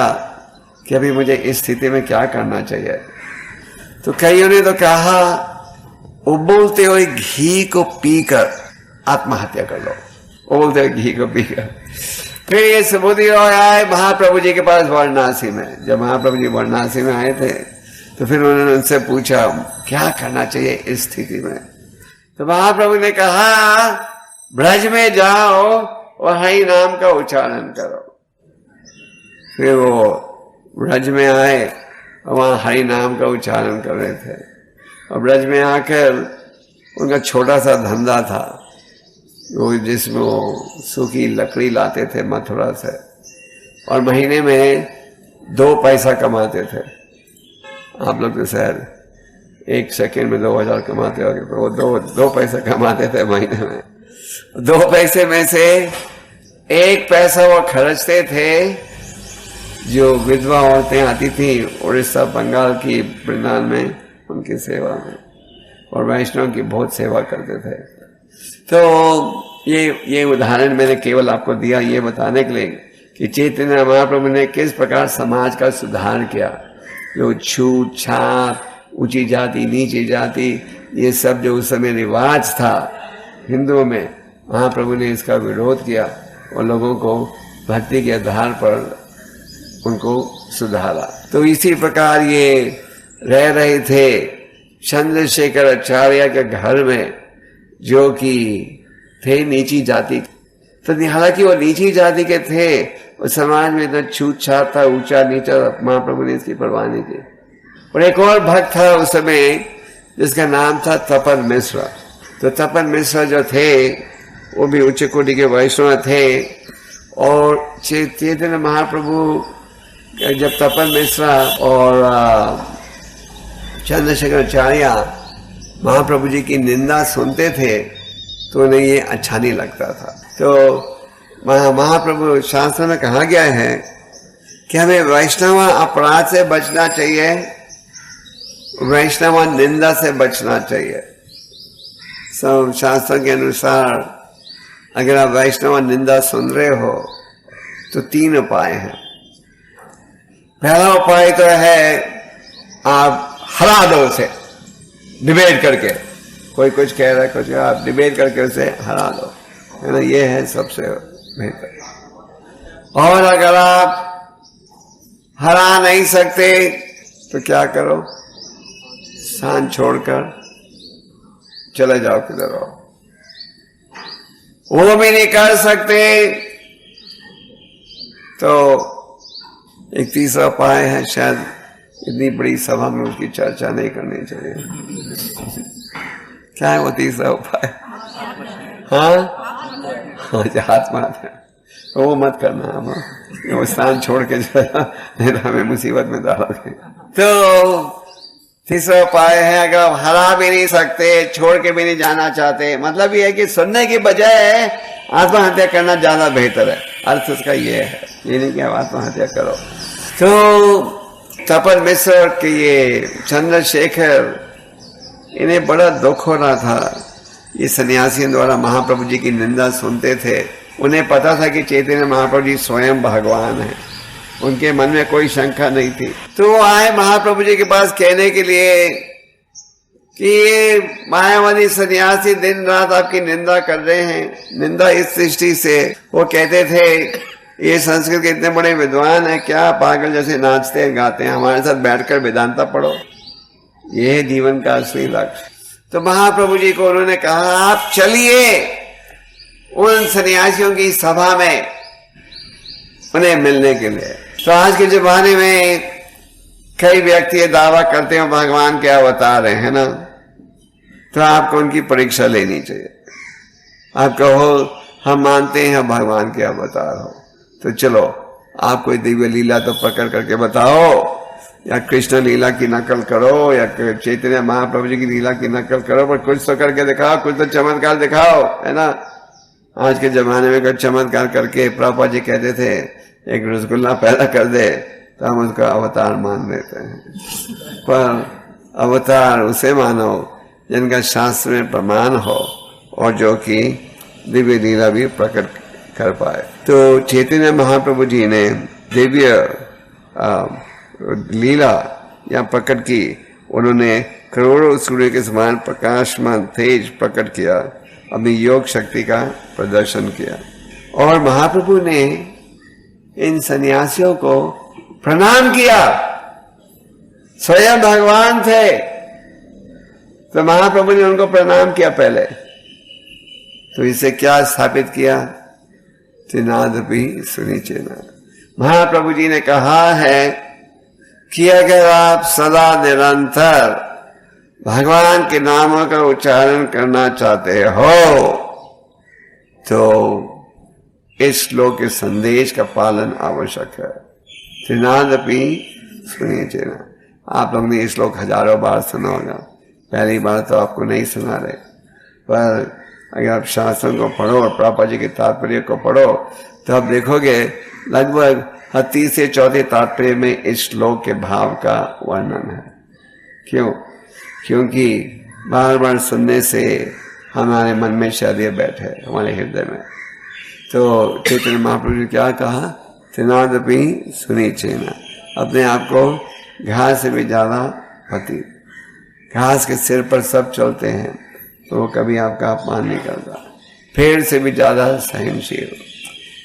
कि अभी मुझे इस स्थिति में क्या करना चाहिए। तो कईयों ने तो कहा उबलते हुए घी को पीकर आत्महत्या कर लो, उबलते हुए घी को पीकर। फिर ये सुबुद्धि रॉय आए महाप्रभु जी के पास वाराणसी में। जब महाप्रभु जी वाराणसी में आए थे तो फिर उन्होंने उनसे पूछा क्या करना चाहिए इस स्थिति में। तो महाप्रभु ने कहा ब्रज में जाओ और हरि नाम का उच्चारण करो। फिर वो ब्रज में आए और वहां हरि नाम का उच्चारण कर रहे थे। और ब्रज में आकर उनका छोटा सा धंधा था वो, जिसमें वो सूखी लकड़ी लाते थे मथुरा से और महीने में 2 पैसा कमाते थे। आप लोग तो शायद 1 सेकेंड में 2000 कमाते होंगे, वो 2 पैसा कमाते थे महीने में। 2 पैसे में से 1 पैसा वो खर्चते थे जो विधवा औरतें आती थी उड़ीसा बंगाल की वृंदावन में, उनकी सेवा में, और वैष्णव की बहुत सेवा करते थे। तो ये उदाहरण मैंने केवल आपको दिया ये बताने के लिए कि चैतन्य महाप्रभु ने किस प्रकार समाज का सुधार किया। जो छूत छात, ऊंची जाति नीची जाति, ये सब जो उस समय रिवाज था हिंदुओं में, महाप्रभु ने इसका विरोध किया और लोगों को भक्ति के आधार पर उनको सुधारा। तो इसी प्रकार ये रह रहे थे चंद्रशेखर आचार्य के घर में, जो कि थे नीची जाति। तो हालांकि वो नीची जाति के थे, उस समाज में इतना छूत छात था, ऊंचा नीचा, महाप्रभु ने इसकी परवाह नहीं की। और एक और भक्त था उस समय जिसका नाम था तपन मिश्रा। तो तपन मिश्रा जो थे वो भी उच्च कोटि के वैष्णव थे। और चैतन्य महाप्रभु जब तपन मिश्रा और चंद्रशेखर आचार्य महाप्रभु जी की निंदा सुनते थे तो उन्हें ये अच्छा नहीं लगता था। तो महाप्रभु शास्त्र में कहा गया है कि हमें वैष्णव अपराध से बचना चाहिए, वैष्णव निंदा से बचना चाहिए। सब शास्त्र के अनुसार अगर आप वैष्णव निंदा सुन रहे हो तो 3 उपाय हैं। पहला उपाय तो है आप हरा दो उसे, डिबेट करके। कोई कुछ कह रहा है, कुछ आप डिबेट करके उसे हरा दो, है ना, ये है सबसे बेहतर। और अगर आप हरा नहीं सकते तो क्या करो, स्थान छोड़कर चले जाओ किधर हो। वो भी नहीं कर सकते तो एक तीसरा उपाय है, शायद इतनी बड़ी सभा में उसकी चर्चा नहीं करनी चाहिए। क्या है वो तीसरा उपाय? हाँ, आत्महत्या। वो मत करना, हम वो स्थान छोड़ के हमें मुसीबत में डालोगे। तो तीसरा उपाय है, अगर आप हरा भी नहीं सकते, छोड़ के भी नहीं जाना चाहते, मतलब ये है कि सुनने की बजाय आत्महत्या करना ज्यादा बेहतर है। अर्थ उसका ये है, ये नहीं कि आप आत्महत्या करो। तो तपन मिश्र के ये चंद्रशेखर, इन्हें बड़ा दुख हो रहा था। ये सन्यासियों द्वारा महाप्रभु जी की निंदा सुनते थे। उन्हें पता था कि चैतन्य महाप्रभु जी स्वयं भगवान है, उनके मन में कोई शंका नहीं थी। तो वो आए महाप्रभु जी के पास कहने के लिए कि ये मायावादी सन्यासी दिन रात आपकी निंदा कर रहे हैं। निंदा इस दृष्टि से, वो कहते थे ये संस्कृत के इतने बड़े विद्वान हैं, क्या पागल जैसे नाचते हैं गाते हैं, हमारे साथ बैठकर वेदांता पढ़ो। ये है जीवन का असली लक्ष्य। तो महाप्रभु जी को उन्होंने कहा आप चलिए उन सन्यासियों की सभा में उन्हें मिलने के लिए। तो आज के जमाने में कई व्यक्ति दावा करते हैं भगवान के अवतार है ना, तो आपको उनकी परीक्षा लेनी चाहिए। आप कहो हम मानते हैं भगवान के अवतार हो, तो चलो आप कोई दिव्य लीला तो पकड़ करके बताओ, या कृष्ण लीला की नकल करो, या चैतन्य महाप्रभु जी की लीला की नकल करो, पर कुछ तो करके दिखाओ, कुछ तो चमत्कार दिखाओ, है ना। आज के जमाने में कुछ चमत्कार करके प्रभुपाद जी कहते थे एक रसगुल्ला पैदा कर दे तो हम उसका अवतार मान लेते हैं। पर अवतार उसे मानो जिनका शास्त्र में प्रमाण हो और जो कि दिव्य लीला भी प्रकट कर पाए। तो चैतन्य महाप्रभु जी ने दिव्य लीला या प्रकट की। उन्होंने करोड़ों सूर्य के समान प्रकाशमान तेज प्रकट किया, अपनी योग शक्ति का प्रदर्शन किया। और महाप्रभु ने इन सन्यासियों को प्रणाम किया। स्वयं भगवान थे तो महाप्रभु ने उनको प्रणाम किया पहले। तो इसे क्या स्थापित किया? त्रिनादपि सुनिचेना। महाप्रभु जी ने कहा है कि अगर आप सदा निरंतर भगवान के नामों का उच्चारण करना चाहते हो तो इस श्लोक के संदेश का पालन आवश्यक है। त्रिनादपि सुनिचेना। आप लोग ने इस श्लोक हजारों बार सुना होगा, पहली बार तो आपको नहीं सुना रहे, पर अगर आप शास्त्रों को पढ़ो और प्रभुपाद जी के तात्पर्य को पढ़ो तो आप देखोगे लगभग 30 से 34 तात्पर्य में इस श्लोक के भाव का वर्णन है। क्यों? क्योंकि बार बार सुनने से हमारे मन में शायद ये बैठे, हमारे हृदय में। तो चैतन्य महाप्रभु ने क्या कहा, त्रिनादपि सुनिचेना, अपने आप को घास से भी ज्यादा पति। घास के सिर पर सब चलते हैं तो वो कभी आपका अपमान नहीं करता। पेड़ से भी ज्यादा सहनशील,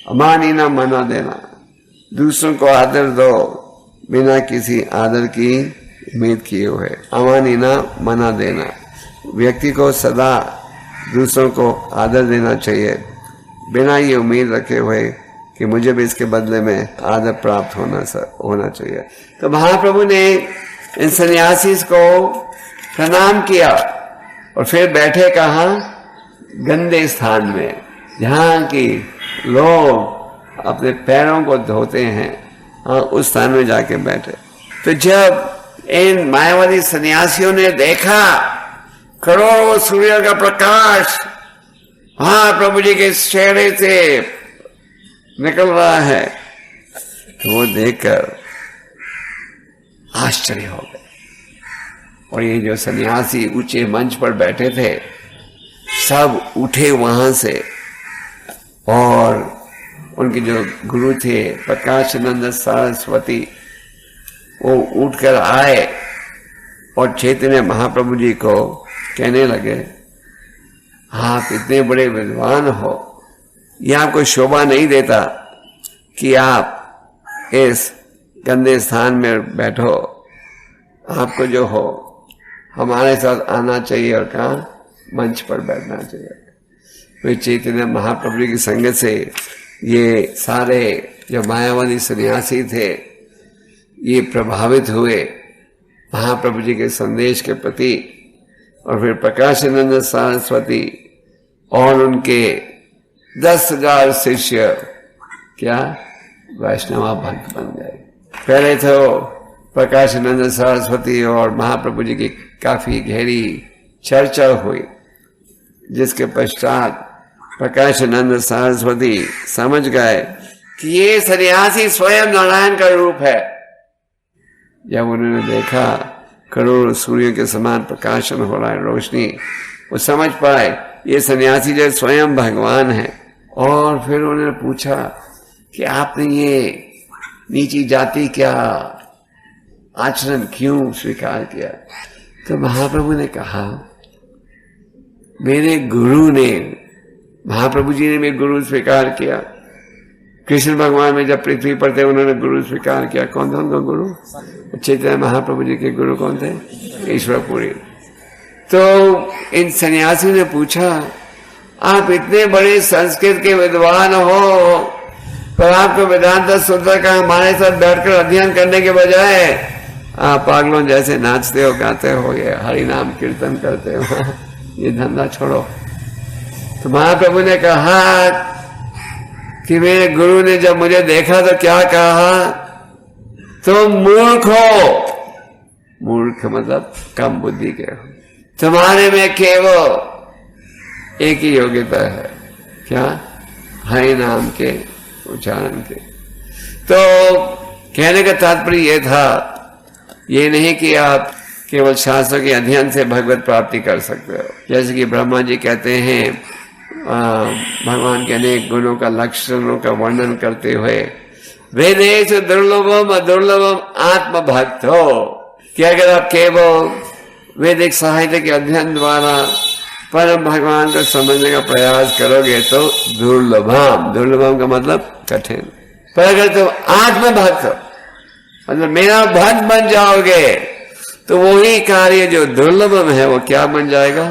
अमानी ना मना देना, दूसरों को आदर दो बिना किसी आदर की उम्मीद किए हुए। अमानी ना मना देना, व्यक्ति को सदा दूसरों को आदर देना चाहिए बिना ये उम्मीद रखे हुए कि मुझे भी इसके बदले में आदर प्राप्त होना चाहिए। तो महाप्रभु ने इन सन्यासी को प्रणाम किया और फिर बैठे कहाँ, गंदे स्थान में, जहाँ की लोग अपने पैरों को धोते हैं, हाँ उस स्थान में जाके बैठे। तो जब इन मायावादी सन्यासियों ने देखा करोड़ों सूर्य का प्रकाश हाँ प्रभु जी के चेहरे से निकल रहा है, तो वो देखकर आश्चर्य हो गए। और ये जो सन्यासी ऊंचे मंच पर बैठे थे सब उठे वहां से, और उनके जो गुरु थे प्रकाशानंद सरस्वती, वो उठकर आए और चैतन्य महाप्रभु जी को कहने लगे, आप इतने बड़े विद्वान हो, यह आपको शोभा नहीं देता कि आप इस गंदे स्थान में बैठो, आपको जो हो हमारे साथ आना चाहिए और कहा मंच पर बैठना चाहिए। वे चैतन्य महाप्रभु जी की संगत से ये सारे जो मायावादी सन्यासी थे ये प्रभावित हुए महाप्रभु जी के संदेश के प्रति, और फिर प्रकाशानंद सरस्वती और उनके 10,000 शिष्य क्या वैष्णव भक्त बन गए। पहले तो प्रकाशानंद सरस्वती और महाप्रभु जी की काफी गहरी चर्चा हुई, जिसके पश्चात प्रकाशानंद सरस्वती समझ गए कि ये सन्यासी स्वयं नारायण का रूप है। जब उन्होंने देखा करोड़ों सूर्यों के समान प्रकाशन हो रहा है, रोशनी, वो समझ पाए ये सन्यासी जो स्वयं भगवान है। और फिर उन्होंने पूछा कि आपने ये नीची जाति क्या आचरण क्यों स्वीकार किया? तो महाप्रभु ने कहा, मेरे गुरु ने, महाप्रभु जी ने भी गुरु स्वीकार किया। कृष्ण भगवान में जब पृथ्वी पर थे उन्होंने गुरु स्वीकार किया। कौन था उनका गुरु? चैतन्य महाप्रभु जी के गुरु कौन थे? ईश्वरपुरी। तो इन सन्यासियों ने पूछा, आप इतने बड़े संस्कृत के विद्वान हो, पर आपको वेदांत सूत्र का हमारे साथ बैठकर अध्ययन करने के बजाय आप पागलों जैसे नाचते हो, गाते हो, ये हरि नाम कीर्तन करते हो, ये धंधा छोड़ो। तो महाप्रभु ने कहा कि मेरे गुरु ने जब मुझे देखा तो क्या कहा, तुम मूर्ख हो। मूर्ख मतलब कम बुद्धि के हो, तुम्हारे में केवल एक ही योग्यता है, क्या? हरि नाम के उच्चारण के। तो कहने का तात्पर्य यह था, ये नहीं कि आप केवल शास्त्रों के अध्ययन से भगवत प्राप्ति कर सकते हो। जैसे कि ब्रह्मा जी कहते हैं भगवान के अनेक गुणों का, लक्षणों का वर्णन करते हुए, वेदेश दुर्लभम अदुर्लभम आत्म भक्त हो, कि अगर आप केवल वैदिक साहित्य के अध्ययन द्वारा परम भगवान को समझने का प्रयास करोगे तो दुर्लभम, दुर्लभम का मतलब कठिन। पर अगर तुम आत्म भक्त हो, मतलब मेरा भक्त बन जाओगे, तो वही कार्य जो दुर्लभम है वो क्या बन जाएगा?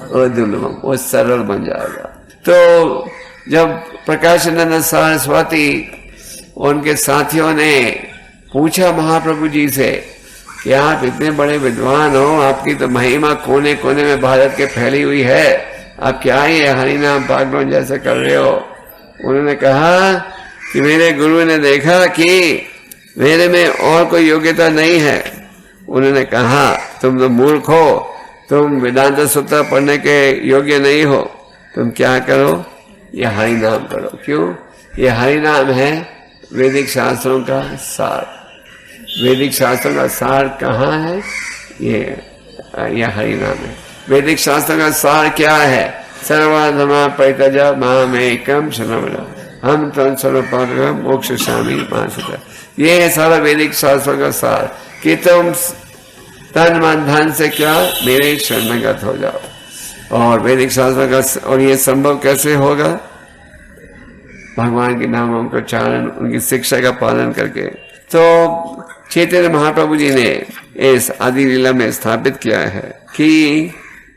वो दुर्लभम, वो सरल बन जाएगा। तो जब प्रकाशानंद सरस्वती उनके साथियों ने पूछा महाप्रभु जी से कि आप इतने बड़े विद्वान हो, आपकी तो महिमा कोने कोने में भारत के फैली हुई है, आप क्या ये हरिनाम पागलों जैसे कर रहे हो? उन्होंने कहा कि मेरे गुरु ने देखा कि मेरे में और कोई योग्यता नहीं है। उन्होंने कहा, तुम तो मूर्ख हो, तुम वेदांत सूत्र पढ़ने के योग्य नहीं हो, तुम क्या करो? ये हरि नाम करो। क्यों? ये हरि नाम है वैदिक शास्त्रों का सार। वैदिक शास्त्रों का सार कहाँ है? ये हरि नाम है। वैदिक शास्त्रों का सार क्या है? सर्वधर्मा परित्यज मामेकं शरणं व्रज हम त्वं सर्वपापं मोक्षयिष्यामि मा शुचः। ये है सारा वैदिक शास्त्रों का सार कि तुम तन मन धन से क्या मेरे शरणगत हो जाओ। और वैदिक शास्त्रों का और ये संभव कैसे होगा? भगवान के नामों का उच्चारण, उनकी शिक्षा का पालन करके। तो चैतन्य महाप्रभु जी ने इस आदि लीला में स्थापित किया है कि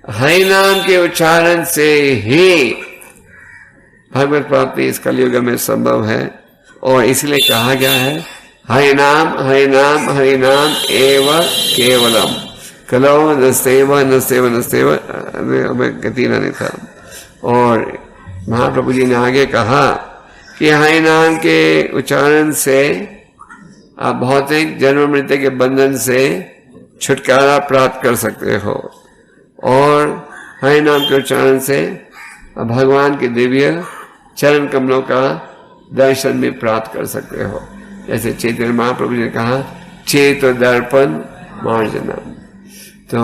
हरि नाम के उच्चारण से ही भगवत प्राप्ति इस कलयुग में संभव है। और इसलिए कहा गया है हरि नाम हरि नाम हरि नाम एव केवलम कलो नस्तेव नस्तेव नस्तेव गति न था। और महाप्रभु जी ने आगे कहा कि हरि नाम के उच्चारण से आप भौतिक जन्म मृत्यु के बंधन से छुटकारा प्राप्त कर सकते हो और हरि नाम के उच्चारण से भगवान के दिव्य चरण कमलों का दर्शन भी प्राप्त कर सकते हो। जैसे चैतन्य महाप्रभु ने कहा चेत दर्पण मार्जनम। तो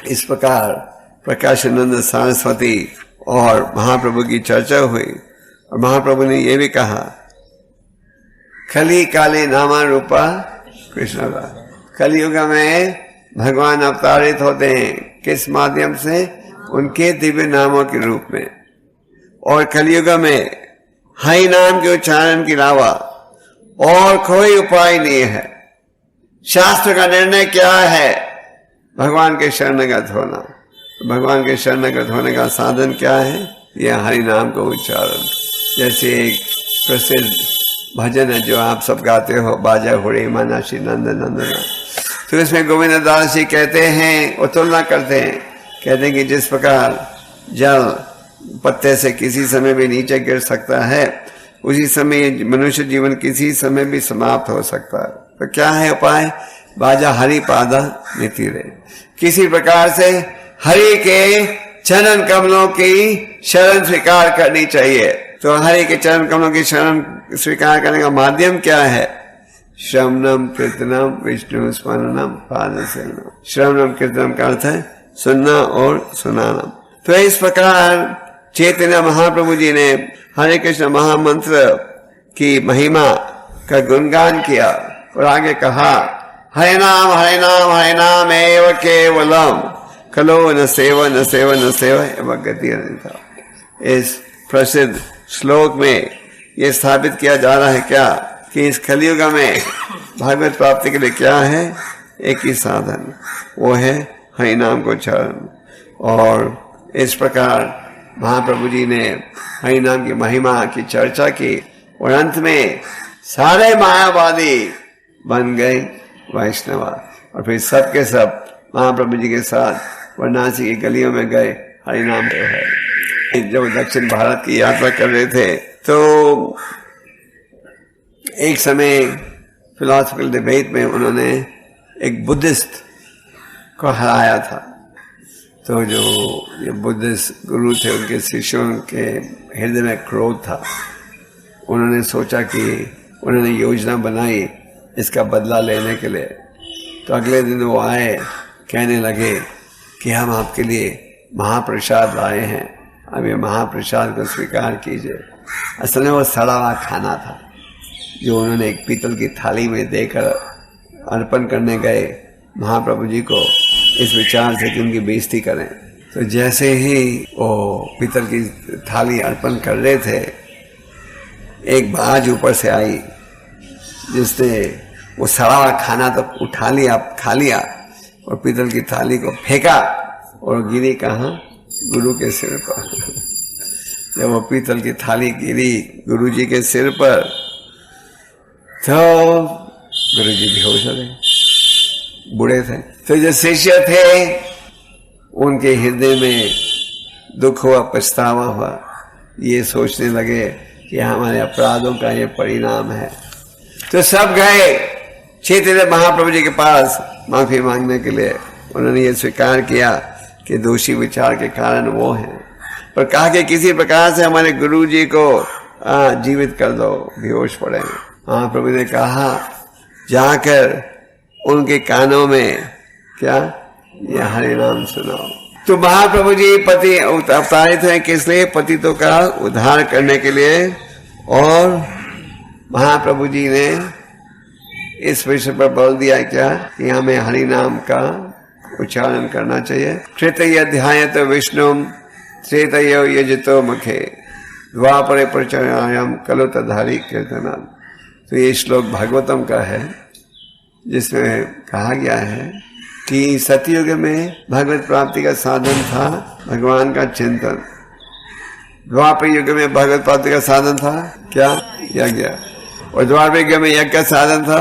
इस प्रकार प्रकाशानंद सरस्वती और महाप्रभु की चर्चा हुई और महाप्रभु ने यह भी कहा कली काले नामा रूपा कृष्ण का। कलयुग में भगवान अवतारित होते हैं किस माध्यम से? उनके दिव्य नामों के रूप में। और कलयुग में हरि नाम के उच्चारण के अलावा और कोई उपाय नहीं है। शास्त्र का निर्णय क्या है? भगवान के शरणगत होना। भगवान के शरणगत होने का साधन क्या है? यह हरि नाम का उच्चारण। जैसे एक प्रसिद्ध भजन है जो आप सब गाते हो, बाजा हुड़े मानाशी नंद नंदना। तो इसमें गोविंद दास जी कहते हैं और तुलना करते हैं, कहते हैं कि जिस प्रकार जल पत्ते से किसी समय भी नीचे गिर सकता है उसी समय मनुष्य जीवन किसी समय भी समाप्त हो सकता है। तो क्या है उपाय? बाजा हरि पादा नितिरे। किसी प्रकार से हरि के चरण कमलों की शरण स्वीकार करनी चाहिए। तो हरि के चरण कमलों की शरण स्वीकार करने का माध्यम क्या है? श्रवणम कीर्तनम विष्णु स्मरणम पाद सेवनम। श्रवणम कीर्तनम का अर्थ है सुनना और सुनाना। तो इस प्रकार चैतन्य महाप्रभु जी ने हरे कृष्ण महामंत्र की महिमा का गुणगान किया और आगे कहा हरे नाम हरे नाम हरे नाम एव केवलम कलो न सेव न सेव न सेव एवं गति था। इस प्रसिद्ध श्लोक में यह स्थापित किया जा रहा है क्या कि इस कलयुग में भागवत प्राप्ति के लिए क्या है? एक ही साधन, वो है हरि नाम को उच्चारण। और इस प्रकार महाप्रभु जी ने हरि नाम की महिमा की चर्चा की और अंत में सारे मायावादी बन गए वैष्णवा। और फिर सब के सब महाप्रभु जी के साथ वाराणसी की गलियों में गए हरि नाम पे है। जब दक्षिण भारत की यात्रा कर रहे थे तो एक समय फिलोसफिकल डिबेट में उन्होंने एक बुद्धिस्ट को हराया था। तो जो ये बुद्धिस्ट गुरु थे उनके शिष्यों के हृदय में क्रोध था। उन्होंने सोचा कि उन्होंने योजना बनाई इसका बदला लेने के लिए। तो अगले दिन वो आए, कहने लगे कि हम आपके लिए महाप्रसाद लाए हैं, अब ये महाप्रसाद को स्वीकार कीजिए। असल में वो सड़ा हुआ खाना था जो उन्होंने एक पीतल की थाली में देकर अर्पण करने गए महाप्रभु जी को इस विचार से कि उनकी बेइज्जती करें। तो जैसे ही वो पीतल की थाली अर्पण कर रहे थे, एक बाज ऊपर से आई जिसने वो सड़ा हुआ खाना तो उठा लिया, खा लिया और पीतल की थाली को फेंका और गिरी कहाँ? गुरु के सिर पर। जब वो पीतल की थाली गिरी गुरु जी के सिर पर तो गुरु जी बेहोश हो गए, बूढ़े थे। तो जो शिष्य थे उनके हृदय में दुख हुआ, पछतावा हुआ, ये सोचने लगे कि हमारे अपराधों का ये परिणाम है। तो सब गए चैतन्य महाप्रभु जी के पास माफी मांगने के लिए। उन्होंने ये स्वीकार किया कि दोषी विचार के कारण वो हैं, पर कहा कि किसी प्रकार से हमारे गुरु जी को जीवित कर दो, बेहोश पड़े। महाप्रभु ने कहा जाकर उनके कानों में क्या? ये हरि नाम सुनाओ। तो महाप्रभु जी पति अवतारित हैं किस लिए? पतितों का उद्धार करने के लिए। और महाप्रभु जी ने इस विषय पर बल दिया क्या कि हमें हरि नाम का उच्चारण करना चाहिए। तृतीय अध्याय तो विष्णु त्रेतयो यजतो मुखे द्वापरे प्रचयाम कलो तधारी कीर्तना। तो ये श्लोक भागवतम का है जिसमें कहा गया है कि सतयुग में भगवत प्राप्ति का साधन था भगवान का चिंतन। द्वापर युग में भगवत प्राप्ति का साधन था क्या? यज्ञ। और द्वापर युग में यज्ञ का साधन था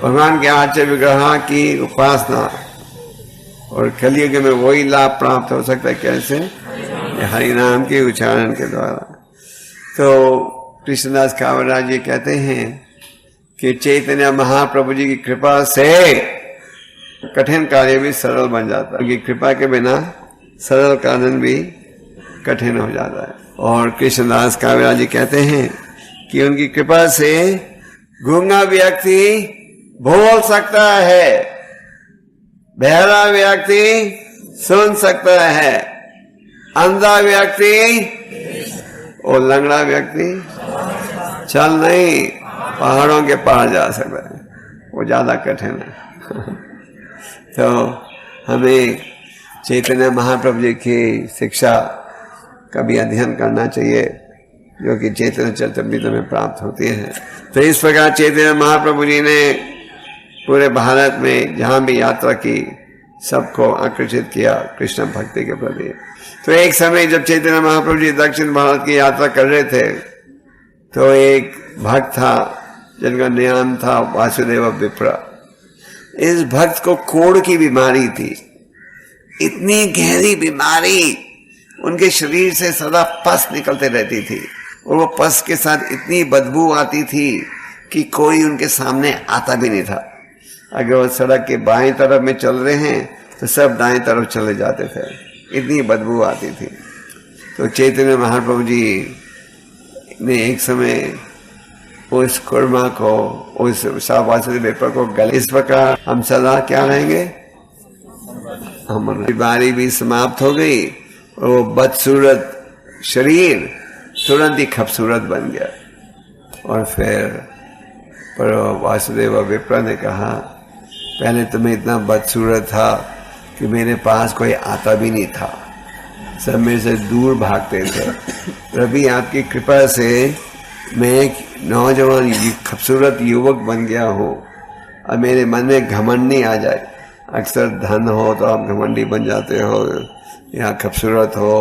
भगवान के आचार्य विग्रह की उपासना। और कलयुग में वही लाभ प्राप्त हो सकता है कैसे? हरि नाम के उच्चारण के द्वारा। तो कृष्णदास कांवड़राज जी कहते हैं कि चैतन्य महाप्रभु जी की कृपा से कठिन कार्य भी सरल बन जाता है। उनकी कृपा के बिना सरल कार्य भी कठिन हो जाता है। और कृष्णदास कांवड़राज जी कहते हैं कि उनकी कृपा से गूंगा व्यक्ति बोल सकता है, बहरा व्यक्ति सुन सकता है, अंधा व्यक्ति और लंगड़ा व्यक्ति चल नहीं पहाड़ों के पार जा सकता है, वो ज्यादा कठिन है। तो हमें चैतन्य महाप्रभु जी की शिक्षा का भी अध्ययन करना चाहिए जो कि चैतन्य चरितामृत में प्राप्त होती है। तो इस प्रकार चैतन्य महाप्रभु जी ने पूरे भारत में जहां भी यात्रा की सबको आकर्षित किया कृष्ण भक्ति के प्रति। तो एक समय जब चैतन्य महाप्रभु जी दक्षिण भारत की यात्रा कर रहे थे तो एक भक्त था जिनका नाम था वासुदेव विप्र। इस भक्त को कोढ़ की बीमारी थी, इतनी गहरी बीमारी, उनके शरीर से सदा पस निकलते रहती थी और वो पस के साथ इतनी बदबू आती थी कि कोई उनके सामने आता भी नहीं था। अगर वो सड़क के बाएं तरफ में चल रहे हैं तो सब दाएं तरफ चले जाते थे, इतनी बदबू आती थी। तो चैतन्य महाप्रभु जी ने एक समय उस कुर्मा को, उस वासुदेव विप्र को गले, इस प्रकार हम सदा क्या रहेंगे? हमारी बीमारी भी समाप्त हो गई और वो बदसूरत शरीर तुरंत ही खूबसूरत बन गया। और फिर पर वासुदेव विप्र ने कहा पहले तो मैं इतना बदसूरत था कि मेरे पास कोई आता भी नहीं था, सब मेरे से दूर भागते थे। प्रभु आपकी कृपा से मैं एक नौजवान खूबसूरत युवक बन गया हूँ। अब मेरे मन में घमंड नहीं आ जाए। अक्सर धन हो तो आप घमंडी बन जाते हो, या खूबसूरत हो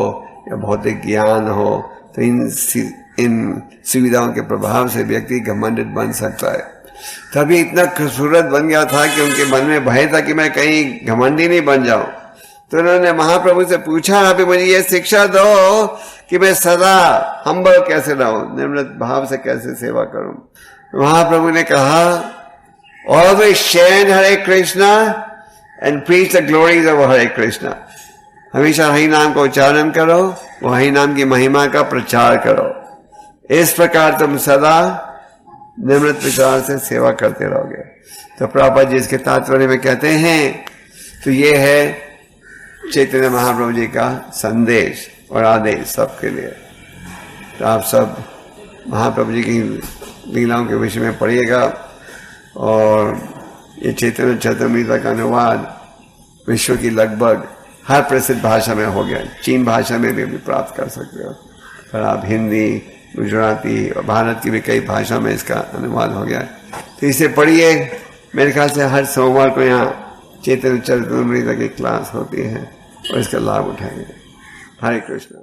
या भौतिक ज्ञान हो, तो इन सुविधाओं के प्रभाव से व्यक्ति घमंडित बन सकता है। तभी इतना खूबसूरत बन गया था कि उनके मन में भय था कि मैं कहीं घमंडी नहीं बन जाऊं। तो उन्होंने महाप्रभु से पूछा अभी मुझे ये शिक्षा दो कि मैं सदा हम्बल कैसे रहूं, निम्रत भाव से कैसे सेवा करूं। महाप्रभु ने कहा always share Hare Krishna and preach the glories of Hare Krishna. हमेशा हरि नाम का उच्चारण करो, वो हरि नाम की महिमा का प्रचार करो। इस प्रकार तुम सदा निम्रत विचार से सेवा करते रहोगे। तो प्रभुपाद जी इसके तात्पर्य में कहते हैं तो ये है चैतन्य महाप्रभु जी का संदेश और आदेश सबके लिए। तो आप सब महाप्रभु जी की लीलाओं के विषय में पढ़िएगा। और ये चैतन्य चरितामृत का अनुवाद विश्व की लगभग हर प्रसिद्ध भाषा में हो गया। चीन भाषा में भी प्राप्त कर सकते हो, पर आप हिंदी, गुजराती और भारत की भी कई भाषा में इसका अनुवाद हो गया। तो इसे पढ़िए। मेरे ख्याल से हर सोमवार को यहाँ चैतन्य चरितामृत की क्लास होती है और इसका लाभ उठाइए। हरे कृष्ण।